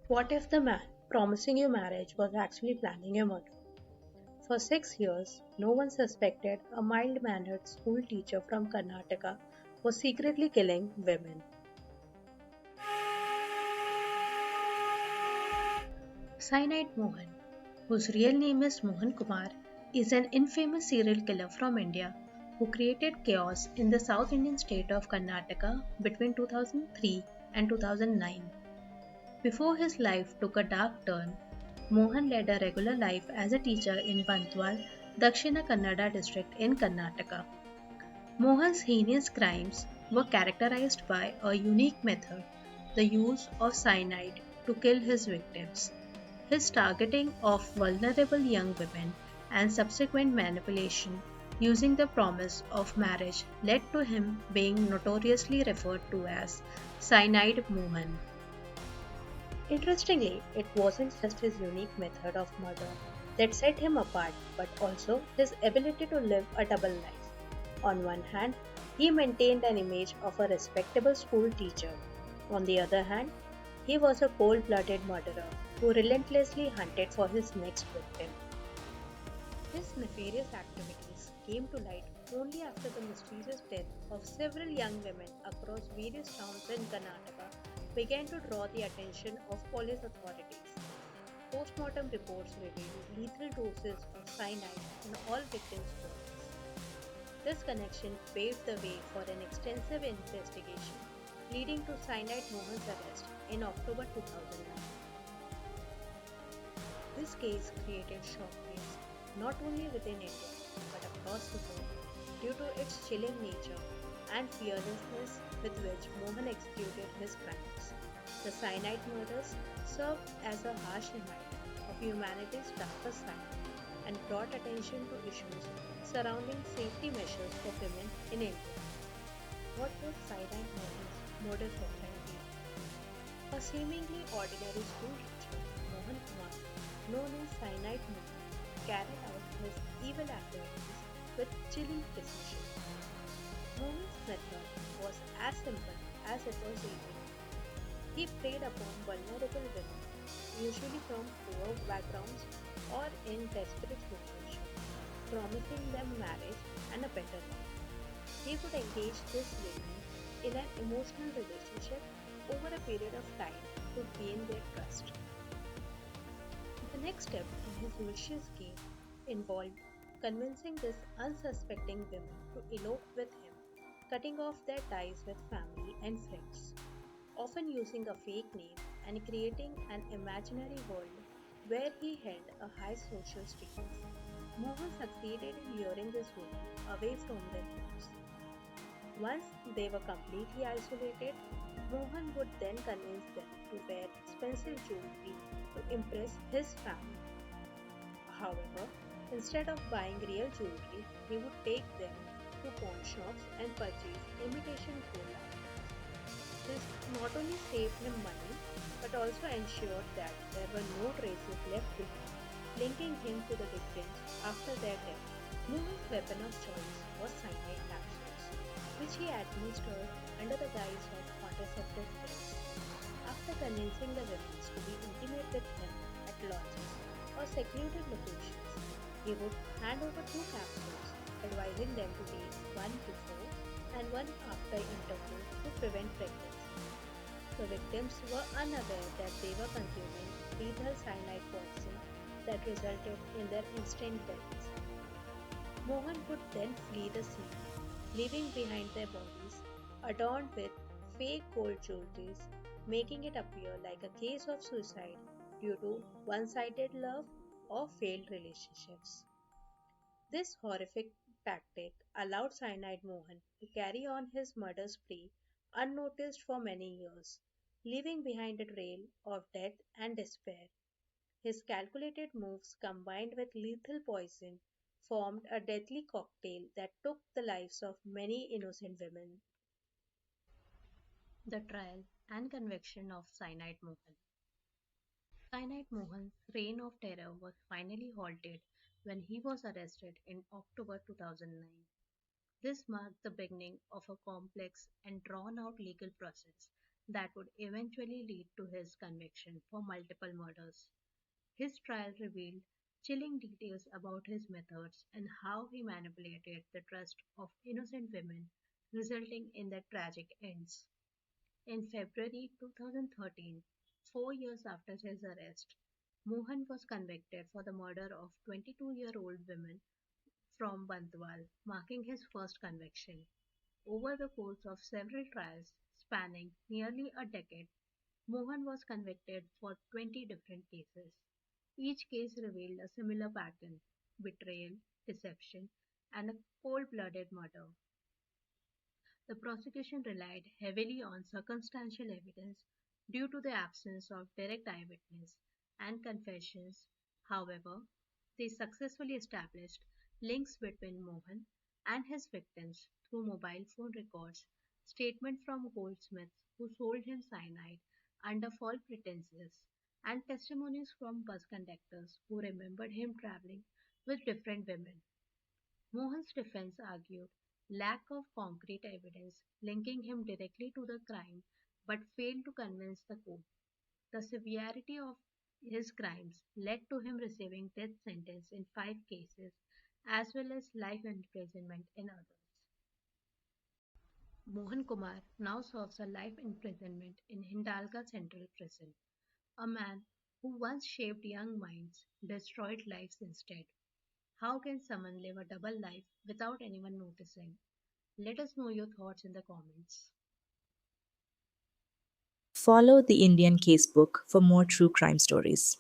What if the man promising you marriage was actually planning your murder? For 6 years, no one suspected a mild mannered school teacher from Karnataka was secretly killing women. Cyanide Mohan, whose real name is Mohan Kumar, is an infamous serial killer from India who created chaos in the South Indian state of Karnataka between 2003 and 2009. Before his life took a dark turn, Mohan led a regular life as a teacher in Bantwal, Dakshina Kannada district in Karnataka. Mohan's heinous crimes were characterized by a unique method, the use of cyanide to kill his victims. His targeting of vulnerable young women and subsequent manipulation using the promise of marriage led to him being notoriously referred to as Cyanide Mohan. Interestingly, it wasn't just his unique method of murder that set him apart, but also his ability to live a double life. On one hand, he maintained an image of a respectable school teacher. On the other hand, he was a cold blooded murderer who relentlessly hunted for his next victim. His nefarious activities came to light only after the mysterious death of several young women across various towns in Karnataka began to draw the attention of police authorities. Postmortem reports revealed lethal doses of cyanide in all victims' bodies. This connection paved the way for an extensive investigation, leading to Cyanide Mohan's arrest in October 2009. This case created shockwaves not only within India but across the world due to its chilling nature and fearlessness with which Mohan executed his crimes. The cyanide murders served as a harsh reminder of humanity's darkest side and brought attention to issues surrounding safety measures for women in India. What was Cyanide Mohan's modus operandi? A seemingly ordinary school teacher, Mohan Kumar, known as Cyanide Mohan, carried out his evil activities with chilling precision. Mohan's method was as simple as it was evil. He preyed upon vulnerable women, usually from poor backgrounds or in desperate situations, promising them marriage and a better life. He would engage these women in an emotional relationship over a period of time to gain their trust. The next step in his vicious game involved convincing these unsuspecting women to elope with him, cutting off their ties with family and friends, often using a fake name and creating an imaginary world where he held a high social status. Mohan succeeded in luring these women away from their homes. Once they were completely isolated, Mohan would then convince them to wear expensive jewelry to impress his family. However, instead of buying real jewelry, he would take them to pawn shops and purchase imitation gold items. This not only saved him money but also ensured that there were no traces left behind linking him to the victims after their death. Mohan's weapon of choice was cyanide capsules, which he administered under the guise of contraceptive pills. After convincing the women to be intimate with him at lodges or secluded locations, he would hand over two capsules, advising them to take one before and one after interview to prevent pregnancy. The victims were unaware that they were consuming lethal cyanide poison that resulted in their instant deaths. Mohan would then flee the scene, leaving behind their bodies adorned with fake gold jewelries, making it appear like a case of suicide due to one sided love or failed relationships. This horrific tactic allowed Cyanide Mohan to carry on his murder spree unnoticed for many years, leaving behind a trail of death and despair. His calculated moves combined with lethal poison formed a deadly cocktail that took the lives of many innocent women. The trial and conviction of Cyanide Mohan. Cyanide Mohan's reign of terror was finally halted when he was arrested in October 2009. This marked the beginning of a complex and drawn out legal process that would eventually lead to his conviction for multiple murders. His trial revealed chilling details about his methods and how he manipulated the trust of innocent women, resulting in their tragic ends. In February 2013, 4 years after his arrest, Mohan was convicted for the murder of 22-year-old women from Bantwal, marking his first conviction. Over the course of several trials spanning nearly a decade, Mohan was convicted for 20 different cases. Each case revealed a similar pattern: betrayal, deception, and a cold blooded murder. The prosecution relied heavily on circumstantial evidence due to the absence of direct eyewitness and confessions. However, they successfully established links between Mohan and his victims through mobile phone records, statements from goldsmiths who sold him cyanide under false pretenses, and testimonies from bus conductors who remembered him traveling with different women. Mohan's defense argued lack of concrete evidence linking him directly to the crime but failed to convince the court. The severity of his crimes led to him receiving death sentence in 5 cases as well as life imprisonment in others. Mohan Kumar now serves a life imprisonment in Hindalga Central Prison. A man who once shaped young minds destroyed lives instead. How can someone live a double life without anyone noticing? Let us know your thoughts in the comments. Follow the Indian Casebook for more true crime stories.